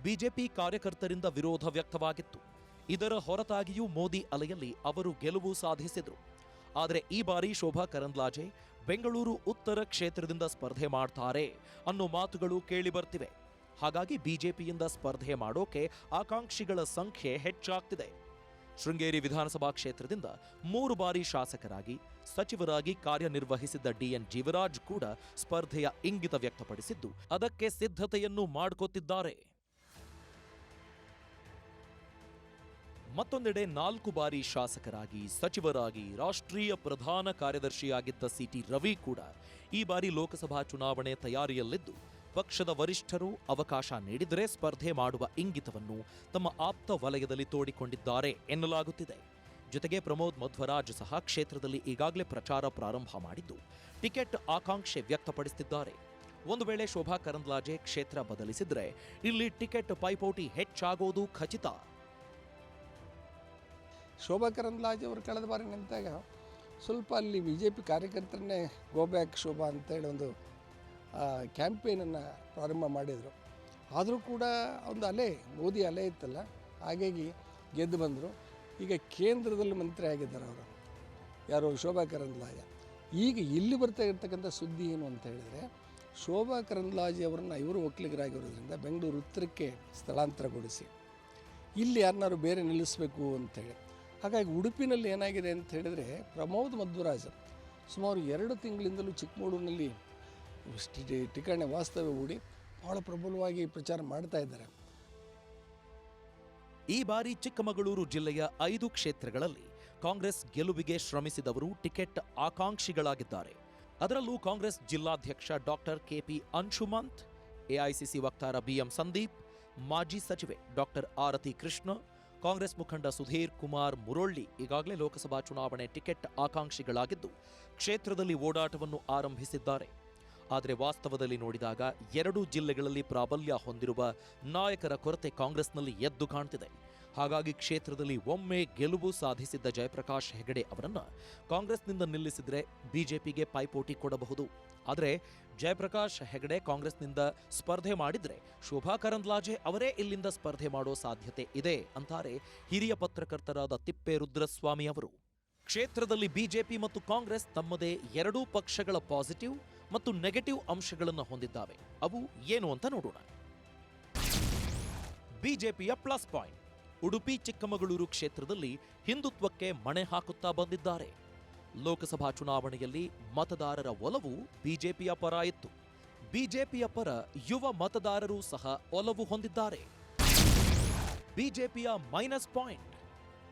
ಬಿಜೆಪಿ ಕಾರ್ಯಕರ್ತರಿಂದ ವಿರೋಧ ವ್ಯಕ್ತವಾಗಿತ್ತು. ಇದರ ಹೊರತಾಗಿಯೂ ಮೋದಿ ಅಲೆಯಲ್ಲಿ ಅವರು ಗೆಲುವು ಸಾಧಿಸಿದರು. ಆದರೆ ಈ ಬಾರಿ ಶೋಭಾ ಕರಂದ್ಲಾಜೆ ಬೆಂಗಳೂರು ಉತ್ತರ ಕ್ಷೇತ್ರದಿಂದ ಸ್ಪರ್ಧೆ ಮಾಡ್ತಾರೆ ಅನ್ನೋ ಮಾತುಗಳು ಕೇಳಿ ಬರ್ತಿವೆ. ಹಾಗಾಗಿ ಬಿಜೆಪಿಯಿಂದ ಸ್ಪರ್ಧೆ ಮಾಡೋಕೆ ಆಕಾಂಕ್ಷಿಗಳ ಸಂಖ್ಯೆ ಹೆಚ್ಚಾಗ್ತಿದೆ. ಶೃಂಗೇರಿ ವಿಧಾನಸಭಾ ಕ್ಷೇತ್ರದಿಂದ 3 ಬಾರಿ ಶಾಸಕರಾಗಿ ಸಚಿವರಾಗಿ ಕಾರ್ಯನಿರ್ವಹಿಸಿದ್ದ DN ಜೀವರಾಜ್ ಕೂಡ ಸ್ಪರ್ಧೆಯ ಇಂಗಿತ ವ್ಯಕ್ತಪಡಿಸಿದ್ದು ಅದಕ್ಕೆ ಸಿದ್ಧತೆಯನ್ನು ಮಾಡ್ಕೋತಿದ್ದಾರೆ. ಮತ್ತೊಂದೆಡೆ 4 ಬಾರಿ ಶಾಸಕರಾಗಿ, ಸಚಿವರಾಗಿ, ರಾಷ್ಟ್ರೀಯ ಪ್ರಧಾನ ಕಾರ್ಯದರ್ಶಿಯಾಗಿದ್ದ ಸಿಟಿ ರವಿ ಕೂಡ ಈ ಬಾರಿ ಲೋಕಸಭಾ ಚುನಾವಣೆ ತಯಾರಿಯಲ್ಲಿದ್ದು, ಪಕ್ಷದ ವರಿಷ್ಠರು ಅವಕಾಶ ನೀಡಿದರೆ ಸ್ಪರ್ಧೆ ಮಾಡುವ ಇಂಗಿತವನ್ನು ತಮ್ಮ ಆಪ್ತ ವಲಯದಲ್ಲಿ ತೋಡಿಕೊಂಡಿದ್ದಾರೆ ಎನ್ನಲಾಗುತ್ತಿದೆ. ಜೊತೆಗೆ ಪ್ರಮೋದ್ ಮಧ್ವರಾಜ್ ಸಹ ಕ್ಷೇತ್ರದಲ್ಲಿ ಈಗಾಗಲೇ ಪ್ರಚಾರ ಪ್ರಾರಂಭ ಮಾಡಿದ್ದು, ಟಿಕೆಟ್ ಆಕಾಂಕ್ಷೆ ವ್ಯಕ್ತಪಡಿಸುತ್ತಿದ್ದಾರೆ. ಒಂದು ವೇಳೆ ಶೋಭಾ ಕರಂದ್ಲಾಜೆ ಕ್ಷೇತ್ರ ಬದಲಿಸಿದ್ರೆ ಇಲ್ಲಿ ಟಿಕೆಟ್ ಪೈಪೋಟಿ ಹೆಚ್ಚಾಗೋದು ಖಚಿತ. ಶೋಭಾ ಕರಂದ್ಲಾಜೆ ಅವರು ಕಳೆದ ಬಾರಿ ನಿಂತಾಗ ಸ್ವಲ್ಪ ಅಲ್ಲಿ BJP ಕಾರ್ಯಕರ್ತರನ್ನೇ ಗೋ ಬ್ಯಾಕ್ ಶೋಭಾ ಅಂತೇಳಿ ಒಂದು ಕ್ಯಾಂಪೇನನ್ನು ಪ್ರಾರಂಭ ಮಾಡಿದರು. ಆದರೂ ಕೂಡ ಒಂದು ಅಲೆ, ಮೋದಿ ಅಲೆ ಇತ್ತಲ್ಲ, ಹಾಗಾಗಿ ಗೆದ್ದು ಬಂದರು. ಈಗ ಕೇಂದ್ರದಲ್ಲಿ ಮಂತ್ರಿ ಆಗಿದ್ದಾರೆ ಅವರು, ಯಾರು ಶೋಭಾ ಕರಂದ್ಲಾಜೆ. ಈಗ ಇಲ್ಲಿ ಬರ್ತಾ ಇರ್ತಕ್ಕಂಥ ಸುದ್ದಿ ಏನು ಅಂತ ಹೇಳಿದರೆ, ಶೋಭಾ ಕರಂದ್ಲಾಜೆ ಅವರನ್ನು ಇವರು ಒಕ್ಕಲಿಗರಾಗಿರೋದ್ರಿಂದ ಬೆಂಗಳೂರು ಉತ್ತರಕ್ಕೆ ಸ್ಥಳಾಂತರಗೊಳಿಸಿ ಇಲ್ಲಿ ಯಾರನ್ನಾರು ಬೇರೆ ನಿಲ್ಲಿಸಬೇಕು ಅಂತೇಳಿ. ಹಾಗಾಗಿ ಉಡುಪಿನಲ್ಲಿ ಏನಾಗಿದೆ ಅಂತ ಹೇಳಿದರೆ, ಪ್ರಮೋದ್ ಮಧ್ವರಾಜ್ ಸುಮಾರು 2 ತಿಂಗಳಿಂದಲೂ ಚಿಕ್ಕಮಗಳೂರಿನಲ್ಲಿ ಠಿಕಾಣೆ ವಾಸ್ತವ್ಯ ಹೂಡಿ ಬಹಳ ಪ್ರಬಲವಾಗಿ ಪ್ರಚಾರ ಮಾಡ್ತಾ ಇದ್ದಾರೆ. ಈ ಬಾರಿ ಚಿಕ್ಕಮಗಳೂರು ಜಿಲ್ಲೆಯ 5 ಕ್ಷೇತ್ರಗಳಲ್ಲಿ ಕಾಂಗ್ರೆಸ್ ಗೆಲುವಿಗೆ ಶ್ರಮಿಸಿದವರು ಟಿಕೆಟ್ ಆಕಾಂಕ್ಷಿಗಳಾಗಿದ್ದಾರೆ. ಅದರಲ್ಲೂ ಕಾಂಗ್ರೆಸ್ ಜಿಲ್ಲಾಧ್ಯಕ್ಷ ಡಾಕ್ಟರ್ KP ಅಂಶುಮಂತ್, AICC ವಕ್ತಾರ BM ಸಂದೀಪ್, ಮಾಜಿ ಸಚಿವೆ ಡಾಕ್ಟರ್ ಆರತಿ ಕೃಷ್ಣ, ಕಾಂಗ್ರೆಸ್ ಮುಖಂಡ ಸುಧೀರ್ ಕುಮಾರ್ ಮುರೊಳ್ಳಿ ಈಗಾಗಲೇ ಲೋಕಸಭಾ ಚುನಾವಣೆ ಟಿಕೆಟ್ ಆಕಾಂಕ್ಷಿಗಳಾಗಿದ್ದು ಕ್ಷೇತ್ರದಲ್ಲಿ ಓಡಾಟವನ್ನು ಆರಂಭಿಸಿದ್ದಾರೆ. ಆದರೆ ವಾಸ್ತವದಲ್ಲಿ ನೋಡಿದಾಗ 2 ಜಿಲ್ಲೆಗಳಲ್ಲಿ ಪ್ರಾಬಲ್ಯ ಹೊಂದಿರುವ ನಾಯಕರ ಕೊರತೆ ಕಾಂಗ್ರೆಸ್ನಲ್ಲಿ ಎದ್ದು ಕಾಣ್ತಿದೆ. ಹಾಗಾಗಿ ಕ್ಷೇತ್ರದಲ್ಲಿ ಒಮ್ಮೆ ಗೆಲುವು ಸಾಧಿಸಿದ್ದ ಜಯಪ್ರಕಾಶ್ ಹೆಗಡೆ ಅವರನ್ನ ಕಾಂಗ್ರೆಸ್ನಿಂದ ನಿಲ್ಲಿಸಿದ್ರೆ ಬಿಜೆಪಿಗೆ ಪೈಪೋಟಿ ಕೊಡಬಹುದು. ಆದರೆ ಜಯಪ್ರಕಾಶ್ ಹೆಗಡೆ ಕಾಂಗ್ರೆಸ್ನಿಂದ ಸ್ಪರ್ಧೆ ಮಾಡಿದ್ರೆ ಶೋಭಾ ಕರಂದ್ಲಾಜೆ ಅವರೇ ಇಲ್ಲಿಂದ ಸ್ಪರ್ಧೆ ಮಾಡೋ ಸಾಧ್ಯತೆ ಇದೆ ಅಂತಾರೆ ಹಿರಿಯ ಪತ್ರಕರ್ತರಾದ ತಿಪ್ಪೇರುದ್ರಸ್ವಾಮಿ ಅವರು. ಕ್ಷೇತ್ರದಲ್ಲಿ ಬಿಜೆಪಿ ಮತ್ತು ಕಾಂಗ್ರೆಸ್ ತಮ್ಮದೇ 2 ಪಕ್ಷಗಳ ಪಾಸಿಟಿವ್ ಮತ್ತು ನೆಗೆಟಿವ್ ಅಂಶಗಳನ್ನು ಹೊಂದಿದ್ದಾವೆ. ಅವು ಏನು ಅಂತ ನೋಡೋಣ. ಬಿಜೆಪಿಯ ಪ್ಲಸ್ ಪಾಯಿಂಟ್: ಉಡುಪಿ ಚಿಕ್ಕಮಗಳೂರು ಕ್ಷೇತ್ರದಲ್ಲಿ ಹಿಂದುತ್ವಕ್ಕೆ ಮಣೆ ಹಾಕುತ್ತಾ ಬಂದಿದ್ದಾರೆ. ಲೋಕಸಭಾ ಚುನಾವಣೆಯಲ್ಲಿ ಮತದಾರರ ಒಲವು ಬಿಜೆಪಿಯ ಪರ ಇತ್ತು. ಬಿಜೆಪಿಯ ಪರ ಯುವ ಮತದಾರರು ಸಹ ಒಲವು ಹೊಂದಿದ್ದಾರೆ. ಬಿಜೆಪಿಯ ಮೈನಸ್ ಪಾಯಿಂಟ್: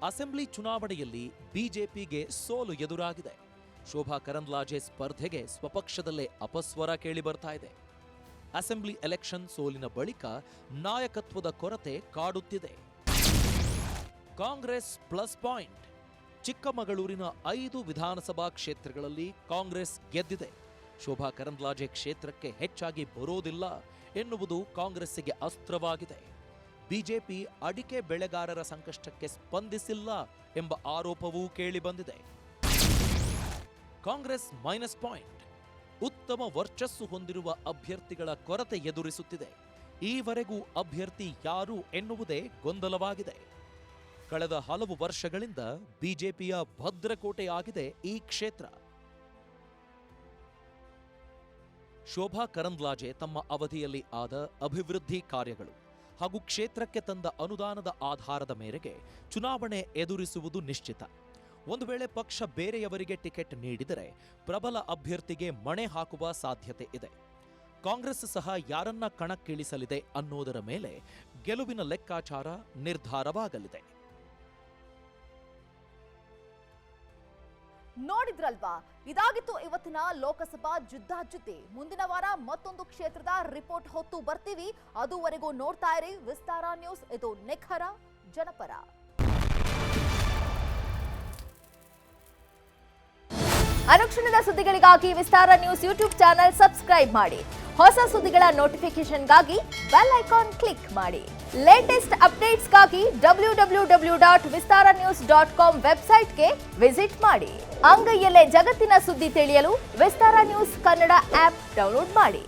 ಅಸೆಂಬ್ಲಿ ಚುನಾವಣೆಯಲ್ಲಿ ಬಿಜೆಪಿಗೆ ಸೋಲು ಎದುರಾಗಿದೆ. ಶೋಭಾ ಕರಂದ್ಲಾಜೆ ಸ್ಪರ್ಧೆಗೆ ಸ್ವಪಕ್ಷದಲ್ಲೇ ಅಪಸ್ವರ ಕೇಳಿ ಬರ್ತಾ ಇದೆ. ಅಸೆಂಬ್ಲಿ ಎಲೆಕ್ಷನ್ ಸೋಲಿನ ಬಳಿಕ ನಾಯಕತ್ವದ ಕೊರತೆ ಕಾಡುತ್ತಿದೆ. ಕಾಂಗ್ರೆಸ್ ಪ್ಲಸ್ ಪಾಯಿಂಟ್: ಚಿಕ್ಕಮಗಳೂರಿನ 5 ವಿಧಾನಸಭಾ ಕ್ಷೇತ್ರಗಳಲ್ಲಿ ಕಾಂಗ್ರೆಸ್ ಗೆದ್ದಿದೆ. ಶೋಭಾ ಕರಂದ್ಲಾಜೆ ಕ್ಷೇತ್ರಕ್ಕೆ ಹೆಚ್ಚಾಗಿ ಬರೋದಿಲ್ಲ ಎನ್ನುವುದು ಕಾಂಗ್ರೆಸ್ಸಿಗೆ ಅಸ್ತ್ರವಾಗಿದೆ. ಬಿಜೆಪಿ ಅಡಿಕೆ ಬೆಳೆಗಾರರ ಸಂಕಷ್ಟಕ್ಕೆ ಸ್ಪಂದಿಸಿಲ್ಲ ಎಂಬ ಆರೋಪವೂ ಕೇಳಿಬಂದಿದೆ. ಕಾಂಗ್ರೆಸ್ ಮೈನಸ್ ಪಾಯಿಂಟ್: ಉತ್ತಮ ವರ್ಚಸ್ಸು ಹೊಂದಿರುವ ಅಭ್ಯರ್ಥಿಗಳ ಕೊರತೆ ಎದುರಿಸುತ್ತಿದೆ. ಈವರೆಗೂ ಅಭ್ಯರ್ಥಿ ಯಾರು ಎನ್ನುವುದೇ ಗೊಂದಲವಾಗಿದೆ. ಕಳೆದ ಹಲವು ವರ್ಷಗಳಿಂದ ಬಿಜೆಪಿಯ ಭದ್ರಕೋಟೆಯಾಗಿದೆ ಈ ಕ್ಷೇತ್ರ. ಶೋಭಾ ಕರಂದ್ಲಾಜೆ ತಮ್ಮ ಅವಧಿಯಲ್ಲಿ ಆದ ಅಭಿವೃದ್ಧಿ ಕಾರ್ಯಗಳು ಹಾಗೂ ಕ್ಷೇತ್ರಕ್ಕೆ ತಂದ ಅನುದಾನದ ಆಧಾರದ ಮೇರೆಗೆ ಚುನಾವಣೆ ಎದುರಿಸುವುದು ನಿಶ್ಚಿತ. ಒಂದು ವೇಳೆ ಪಕ್ಷ ಬೇರೆಯವರಿಗೆ ಟಿಕೆಟ್ ನೀಡಿದರೆ ಪ್ರಬಲ ಅಭ್ಯರ್ಥಿಗೆ ಮಣೆ ಹಾಕುವ ಸಾಧ್ಯತೆ ಇದೆ. ಕಾಂಗ್ರೆಸ್ ಸಹ ಯಾರನ್ನ ಕಣಕ್ಕಿಳಿಸಲಿದೆ ಅನ್ನೋದರ ಮೇಲೆ ಗೆಲುವಿನ ಲೆಕ್ಕಾಚಾರ ನಿರ್ಧಾರವಾಗಲಿದೆ. ನೋಡಿದ್ರಲ್ವಾ, ಇದಾಗಿತ್ತು ಇವತ್ತಿನ ಲೋಕಸಭಾ ಜಿದ್ದಾಜಿದ್ದಿ. ಮುಂದಿನ ವಾರ ಮತ್ತೊಂದು ಕ್ಷೇತ್ರದ ರಿಪೋರ್ಟ್ ಹೊತ್ತು ಬರ್ತೀವಿ. ಅದುವರೆಗೂ ನೋಡ್ತಾ ಇರಿ ವಿಸ್ತಾರ ನ್ಯೂಸ್. ಇದು ನಿಖರ ಜನಪರ. ಅನುಕ್ಷಣದ ಸುದ್ದಿಗಳಿಗಾಗಿ ವಿಸ್ತಾರ ನ್ಯೂಸ್ ಯೂಟ್ಯೂಬ್ ಚಾನೆಲ್ ಸಬ್ಸ್ಕ್ರೈಬ್ ಮಾಡಿ. ಹೊಸ ಸುದ್ದಿಗಳ ನೋಟಿಫಿಕೇಶನ್ಗಾಗಿ ಬೆಲ್ ಐಕಾನ್ ಕ್ಲಿಕ್ ಮಾಡಿ. ಲೇಟೆಸ್ಟ್ ಅಪ್ಡೇಟ್ಸ್ಗಾಗಿ www.vistaranews.com ವೆಬ್ಸೈಟ್ಗೆ ವಿಸಿಟ್ ಮಾಡಿ. ಅಂಗೈಯಲ್ಲೇ ಜಗತ್ತಿನ ಸುದ್ದಿ ತಿಳಿಯಲು ವಿಸ್ತಾರ ನ್ಯೂಸ್ ಕನ್ನಡ ಆಪ್ ಡೌನ್ಲೋಡ್ ಮಾಡಿ.